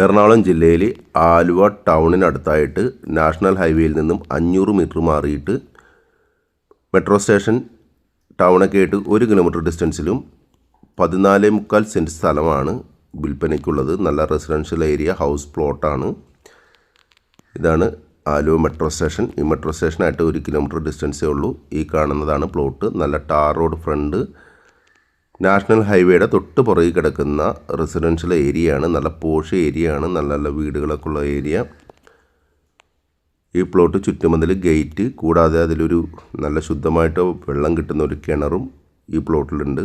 എറണാകുളം ജില്ലയിൽ ആലുവ ടൗണിനടുത്തായിട്ട് നാഷണൽ ഹൈവേയിൽ നിന്നും 500 മീറ്റർ മാറിയിട്ട് മെട്രോ സ്റ്റേഷൻ ടൗണൊക്കെ ആയിട്ട് 1 കിലോമീറ്റർ ഡിസ്റ്റൻസിലും 14.25 സെൻറ്റ് സ്ഥലമാണ് വിൽപ്പനയ്ക്കുള്ളത്. നല്ല റെസിഡൻഷ്യൽ ഏരിയ, ഹൗസ് പ്ലോട്ടാണ്. ഇതാണ് ആലുവ മെട്രോ സ്റ്റേഷൻ. ഈ മെട്രോ സ്റ്റേഷനായിട്ട് 1 കിലോമീറ്റർ ഡിസ്റ്റൻസേ ഉള്ളൂ. ഈ കാണുന്നതാണ് പ്ലോട്ട്. നല്ല ടാർ റോഡ് ഫ്രണ്ട്, നാഷണൽ ഹൈവേയുടെ തൊട്ട് പുറകിൽ കിടക്കുന്ന റെസിഡൻഷ്യൽ ഏരിയയാണ്. നല്ല പോഷ് ഏരിയയാണ്, നല്ല നല്ല വീടുകളൊക്കെ ഉള്ള ഏരിയ. ഈ പ്ലോട്ട് ചുറ്റുമതിൽ ഗേറ്റ്, കൂടാതെ അതിലൊരു നല്ല ശുദ്ധമായിട്ട് വെള്ളം കിട്ടുന്ന ഒരു കിണറും ഈ പ്ലോട്ടിലുണ്ട്.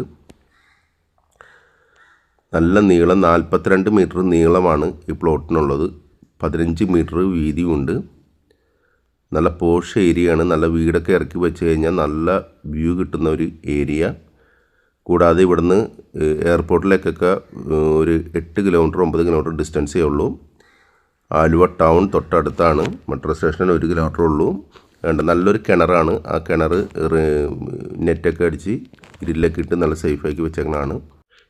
നല്ല നീളം 42 മീറ്റർ നീളമാണ് ഈ പ്ലോട്ടിനുള്ളത്. 15 മീറ്റർ വീതിയുണ്ട്. നല്ല പോഷ് ഏരിയയാണ്. നല്ല വീടൊക്കെ ഇറക്കി വെച്ച് കഴിഞ്ഞാൽ നല്ല വ്യൂ കിട്ടുന്ന ഒരു ഏരിയ. കൂടാതെ ഇവിടുന്ന് എയർപോർട്ടിലേക്കൊക്കെ ഒരു 8 കിലോമീറ്റർ 9 കിലോമീറ്റർ ഡിസ്റ്റൻസേ ഉള്ളൂ. ആലുവ ടൗൺ തൊട്ടടുത്താണ്. മെട്രോ സ്റ്റേഷന് 1 കിലോമീറ്റർ ഉള്ളൂ. നല്ലൊരു കിണറാണ്. ആ കിണർ നെറ്റൊക്കെ അടിച്ച് ഗ്രില്ലൊക്കെ ഇട്ട് നല്ല സേഫാക്കി വെച്ചേക്കണതാണ്.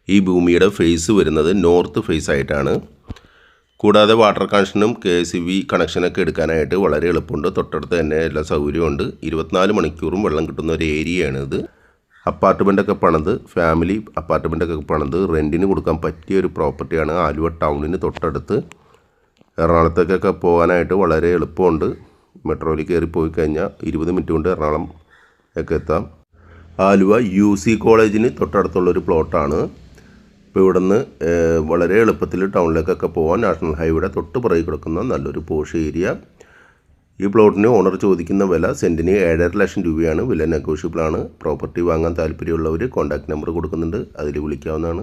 ഈ ഭൂമിയുടെ ഫേസ് വരുന്നത് നോർത്ത് ഫേസ് ആയിട്ടാണ്. കൂടാതെ വാട്ടർ കണക്ഷനും KCB കണക്ഷനൊക്കെ എടുക്കാനായിട്ട് വളരെ എളുപ്പമുണ്ട്. തൊട്ടടുത്ത് തന്നെ എല്ലാ സൗകര്യമുണ്ട്. 24 മണിക്കൂറും വെള്ളം കിട്ടുന്ന ഒരു ഏരിയയാണിത്. അപ്പാർട്ട്മെൻറ്റൊക്കെ പണിത്, ഫാമിലി അപ്പാർട്ട്മെൻറ്റൊക്കെ പണിത് റെൻറ്റിന് കൊടുക്കാൻ പറ്റിയ ഒരു പ്രോപ്പർട്ടിയാണ്. ആലുവ ടൗണിന് തൊട്ടടുത്ത്. എറണാകുളത്തേക്കൊക്കെ പോകാനായിട്ട് വളരെ എളുപ്പമുണ്ട്. മെട്രോയിൽ കയറി പോയി കഴിഞ്ഞാൽ 20 മിനിറ്റ് കൊണ്ട് എറണാകുളം ഒക്കെ എത്താം. ആലുവ UC കോളേജിന് തൊട്ടടുത്തുള്ളൊരു പ്ലോട്ടാണ്. ഇപ്പോൾ ഇവിടുന്ന് വളരെ എളുപ്പത്തിൽ ടൗണിലേക്കൊക്കെ പോകാൻ നാഷണൽ ഹൈവേയുടെ തൊട്ട് പുറകിൽ കിടക്കുന്ന നല്ലൊരു പോഷ് ഏരിയ. ഈ പ്ലോട്ടിന് ഓണർ ചോദിക്കുന്ന വില സെൻറ്റിന് 7.5 ലക്ഷം രൂപയാണ്. വില നെഗോഷ്യബിളാണ്. പ്രോപ്പർട്ടി വാങ്ങാൻ താല്പര്യമുള്ളവർ കോൺടാക്റ്റ് നമ്പർ കൊടുക്കുന്നുണ്ട്, അതിൽ വിളിക്കാവുന്നതാണ്.